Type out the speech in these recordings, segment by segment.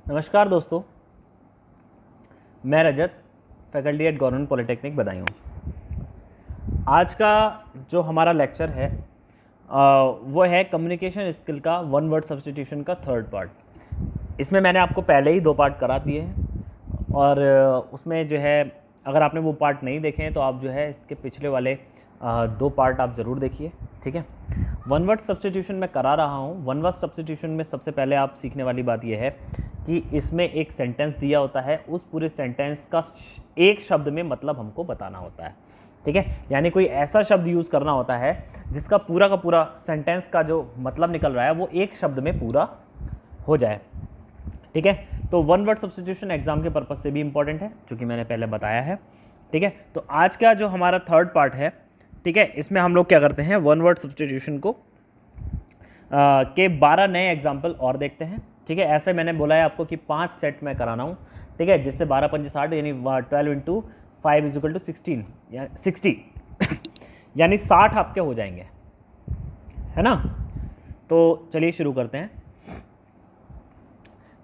नमस्कार दोस्तों, मैं Rajat, faculty at government polytechnic Badaun. आज का जो हमारा लेक्चर है वो है कम्युनिकेशन स्किल का वन वर्ड सब्स्टिट्यूशन का थर्ड पार्ट। इसमें मैंने आपको पहले ही 2 पार्ट करा दिए हैं और उसमें जो है अगर आपने वो पार्ट नहीं देखे हैं तो आप जो है इसके पिछले वाले 2 पार्ट आप ज़रूर देखिए, ठीक है। वन वर्ड सब्स्टिट्यूशन मैं करा रहा हूँ। वन वर्ड सब्स्टिट्यूशन में सबसे पहले आप सीखने वाली बात यह है कि इसमें एक सेंटेंस दिया होता है, उस पूरे सेंटेंस का एक शब्द में मतलब हमको बताना होता है, ठीक है। यानी कोई ऐसा शब्द यूज़ करना होता है जिसका पूरा का पूरा सेंटेंस का जो मतलब निकल रहा है वो एक शब्द में पूरा हो जाए, ठीक है। तो वन वर्ड सब्स्टिट्यूशन एग्जाम के पर्पज़ से भी इंपॉर्टेंट है, जो कि मैंने पहले बताया है, ठीक है। तो आज का जो हमारा थर्ड पार्ट है, ठीक है, इसमें हम लोग क्या करते हैं, वन वर्ड सब्स्टिट्यूशन को के 12 नए एग्जाम्पल और देखते हैं, ठीक है। ऐसे मैंने बोला है आपको कि 5 सेट में कराना हूँ, ठीक है, जिससे 12 पंजे 60 यानी 12 इंटू 5 इज इक्वल टू 16 या 60 यानी 60 आपके हो जाएंगे, है ना। तो चलिए शुरू करते हैं।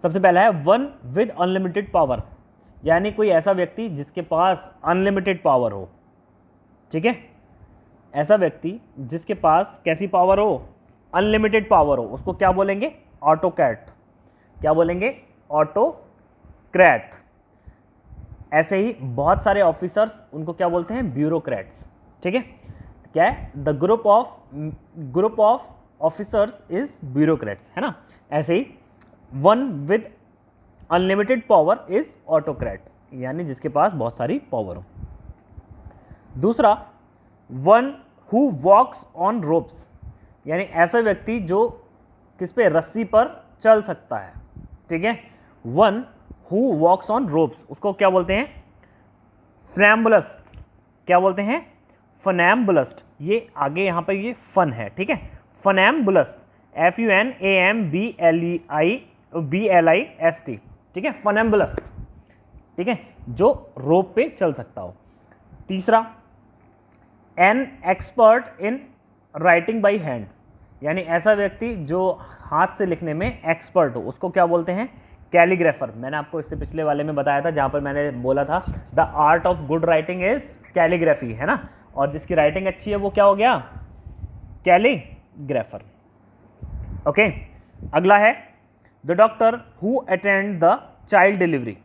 सबसे पहला है वन विद अनलिमिटेड पावर, यानी कोई ऐसा व्यक्ति जिसके पास अनलिमिटेड पावर हो, ठीक है। ऐसा व्यक्ति जिसके पास कैसी पावर हो, अनलिमिटेड पावर हो, उसको क्या बोलेंगे, ऑटोक्रैट। क्या बोलेंगे, ऑटोक्रैट। ऐसे ही बहुत सारे ऑफिसर्स, उनको क्या बोलते हैं, ब्यूरोक्रेट्स, ठीक है। क्या है, the group of officers is bureaucrats, है ना। ऐसे ही one with unlimited power is autocrat, यानी जिसके पास बहुत सारी पावर हो। दूसरा, one who walks on ropes, यानी ऐसा व्यक्ति जो किस पे, रस्सी पर चल सकता है, ठीक है। One who walks on ropes, उसको क्या बोलते हैं, फनैम्बुलिस्ट। क्या बोलते हैं, फनैम्बुलिस्ट। ये आगे यहां पर ये फन है, ठीक है, फनैम्बुलिस्ट, FUNAMBLIST, ठीक है, फनैम्बुलिस्ट, ठीक है, जो रोप पे चल सकता हो। तीसरा, an expert in writing by hand, यानी ऐसा व्यक्ति जो हाथ से लिखने में एक्सपर्ट हो, उसको क्या बोलते हैं, कैलीग्राफर। मैंने आपको इससे पिछले वाले में बताया था जहां पर मैंने बोला था the art of good writing is calligraphy, है ना। और जिसकी राइटिंग अच्छी है वो क्या हो गया, कैलीग्राफर, ओके। अगला है the doctor who attend the child delivery,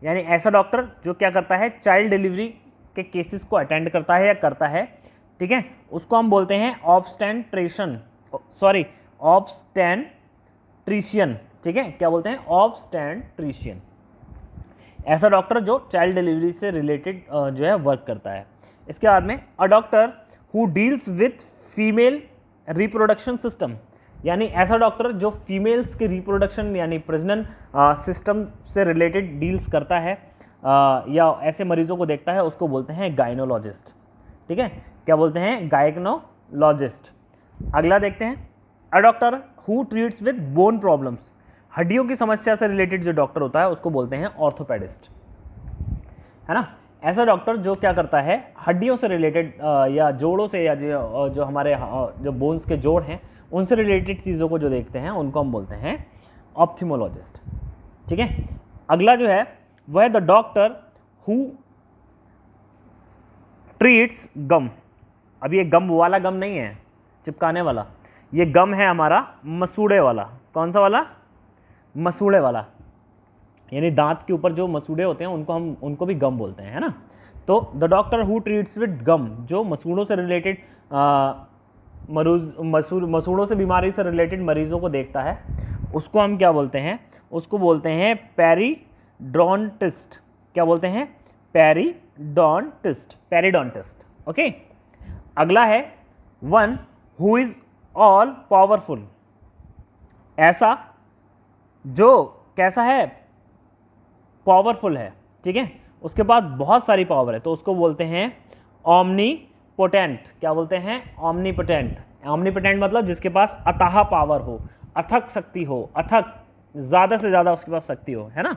यानी ऐसा डॉक्टर जो क्या करता है, चाइल्ड डिलीवरी के केसेस को अटेंड करता है या करता है, ठीक है, उसको हम बोलते हैं ऑब्स्टेट्रिशियन, ठीक है। क्या बोलते हैं, ऑब्स्टेट्रिशियन। ऐसा डॉक्टर जो चाइल्ड डिलीवरी से रिलेटेड जो है वर्क करता है। इसके बाद में a doctor who deals with female reproduction system, यानी ऐसा डॉक्टर जो फीमेल्स के रिप्रोडक्शन यानी प्रजनन सिस्टम से रिलेटेड डील्स करता है या ऐसे मरीजों को देखता है, उसको बोलते हैं गायनोलॉजिस्ट, ठीक है। क्या बोलते हैं, गायनोलॉजिस्ट। अगला देखते हैं, a doctor who treats with bone problems, हड्डियों की समस्या से रिलेटेड जो डॉक्टर होता है उसको बोलते हैं ऑर्थोपेडिस्ट, है ना। ऐसा डॉक्टर जो क्या करता है, हड्डियों से रिलेटेड या जोड़ों से या जो हमारे जो बोन्स के जोड़ हैं उनसे रिलेटेड चीज़ों को जो देखते हैं उनको हम बोलते हैं ऑप्थेमोलॉजिस्ट, ठीक है। अगला जो है वह है द डॉक्टर हु ट्रीट्स गम। अब ये गम वाला गम नहीं है चिपकाने वाला, ये गम है हमारा मसूड़े वाला। कौन सा वाला, मसूड़े वाला, यानी दांत के ऊपर जो मसूड़े होते हैं उनको भी गम बोलते हैं, है ना। तो the doctor who treats with gum, जो मसूड़ों से रिलेटेड मसूड़ों से बीमारी से रिलेटेड मरीजों को देखता है, उसको हम क्या बोलते हैं, उसको बोलते हैं पेरिडोंटिस्ट। क्या बोलते हैं, पेरिडोंटिस्ट, ओके। अगला है one who is all powerful, ऐसा जो कैसा है, पावरफुल है, ठीक है, उसके पास बहुत सारी पावर है, तो उसको बोलते हैं ओमनीपोटेंट। क्या बोलते हैं, ओमनीपोटेंट। ओमनीपोटेंट मतलब जिसके पास अथाह पावर हो, अथक शक्ति हो, अथक ज़्यादा से ज़्यादा उसके पास शक्ति हो, है ना।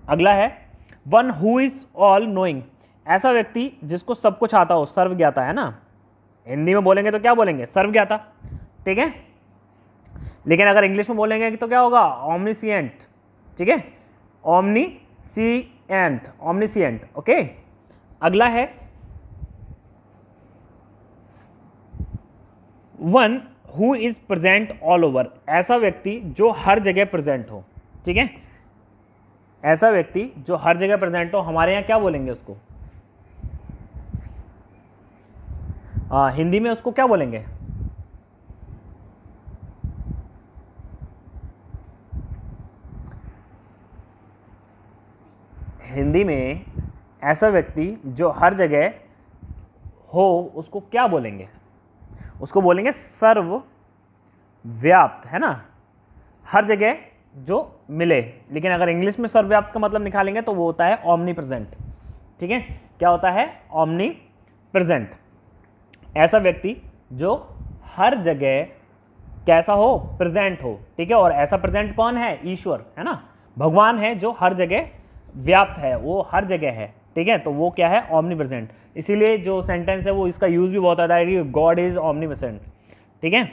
अगला है one who is all knowing, ऐसा व्यक्ति जिसको सब कुछ आता हो, सर्वज्ञाता, है ना। हिंदी में बोलेंगे तो क्या बोलेंगे, सर्वज्ञाता, ठीक है। लेकिन अगर इंग्लिश में बोलेंगे तो क्या होगा, ऑमनिसिएंट, ठीक है। Omniscient, omniscient, okay. अगला है one who is present all over, ऐसा व्यक्ति जो हर जगह प्रेजेंट हो, ठीक है, ऐसा व्यक्ति जो हर जगह प्रेजेंट हो, हमारे यहाँ क्या बोलेंगे उसको, हिंदी में उसको क्या बोलेंगे, हिंदी में ऐसा व्यक्ति जो हर जगह हो उसको क्या बोलेंगे, उसको बोलेंगे सर्वव्याप्त, है ना, हर जगह जो मिले। लेकिन अगर इंग्लिश में सर्वव्याप्त का मतलब निकालेंगे तो वो होता है ओमनी प्रेजेंट, ठीक है, क्या होता है, ओमनी प्रेजेंट। ऐसा व्यक्ति जो हर जगह कैसा हो, प्रेजेंट हो, ठीक है। और ऐसा प्रेजेंट कौन है, ईश्वर, है ना, भगवान है जो हर जगह व्याप्त है, वो हर जगह है, ठीक है, तो वो क्या है, ओमनी प्रेजेंट। इसीलिए जो सेंटेंस है वो इसका यूज भी बहुत आता है कि गॉड इज ओमनी प्रेजेंट, ठीक है।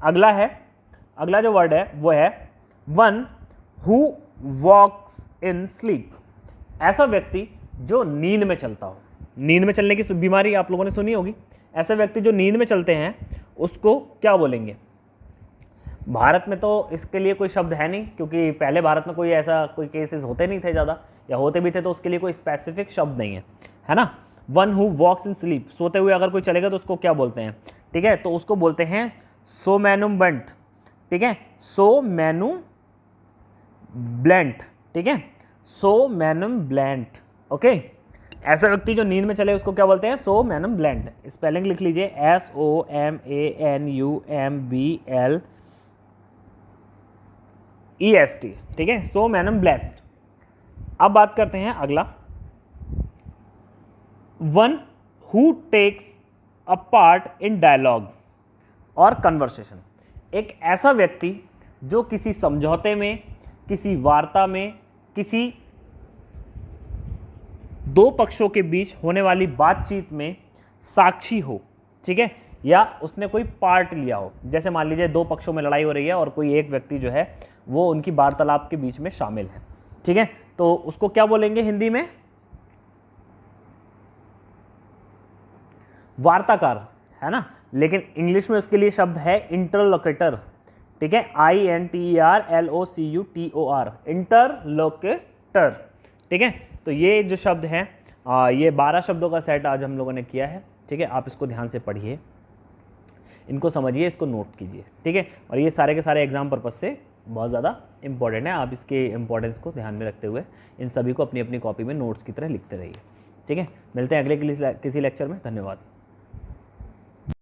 अगला है, अगला जो वर्ड है वो है one who walks in sleep, ऐसा व्यक्ति जो नींद में चलता हो। नींद में चलने की बीमारी आप लोगों ने सुनी होगी। ऐसे व्यक्ति जो नींद में चलते हैं उसको क्या बोलेंगे। भारत में तो इसके लिए कोई शब्द है नहीं, क्योंकि पहले भारत में कोई ऐसा कोई केसेस होते नहीं थे ज़्यादा, या होते भी थे तो उसके लिए कोई स्पेसिफिक शब्द नहीं है ना। One who walks in sleep, सोते हुए अगर कोई चलेगा तो उसको क्या बोलते हैं, ठीक है, तो उसको बोलते हैं सोमैनुब्लेंट, ठीक है, सोमैनुब्लेंट, ठीक है, सोमैनुब्लेंट, ओके। ऐसा व्यक्ति जो नींद में चले उसको क्या बोलते हैं, सोमैनुब्लेंट। स्पेलिंग लिख लीजिए, SOMANUBLEST, ठीक है, सोमैनुब्लेस्ट। अब बात करते हैं अगला, one who takes a part in dialogue और कन्वर्सेशन, एक ऐसा व्यक्ति जो किसी समझौते में, किसी वार्ता में, किसी दो पक्षों के बीच होने वाली बातचीत में साक्षी हो, ठीक है, या उसने कोई पार्ट लिया हो। जैसे मान लीजिए दो पक्षों में लड़ाई हो रही है और कोई एक व्यक्ति जो है वो उनकी वार्तालाप के बीच में शामिल है, ठीक है, तो उसको क्या बोलेंगे हिंदी में, वार्ताकार, है ना। लेकिन इंग्लिश में उसके लिए शब्द है इंटरलोकेटर, ठीक है, INTERLOCUTOR, इंटरलोकेटर, ठीक है। तो ये जो शब्द हैं, ये 12 शब्दों का सेट आज हम लोगों ने किया है, ठीक है। आप इसको ध्यान से पढ़िए, इनको समझिए, इसको नोट कीजिए, ठीक है। और ये सारे के सारे एग्जाम पर्पज से बहुत ज़्यादा इंपॉर्टेंट है। आप इसके इंपॉर्टेंस को ध्यान में रखते हुए इन सभी को अपनी अपनी कॉपी में नोट्स की तरह लिखते रहिए, ठीक है। मिलते हैं अगले किसी लेक्चर में। धन्यवाद।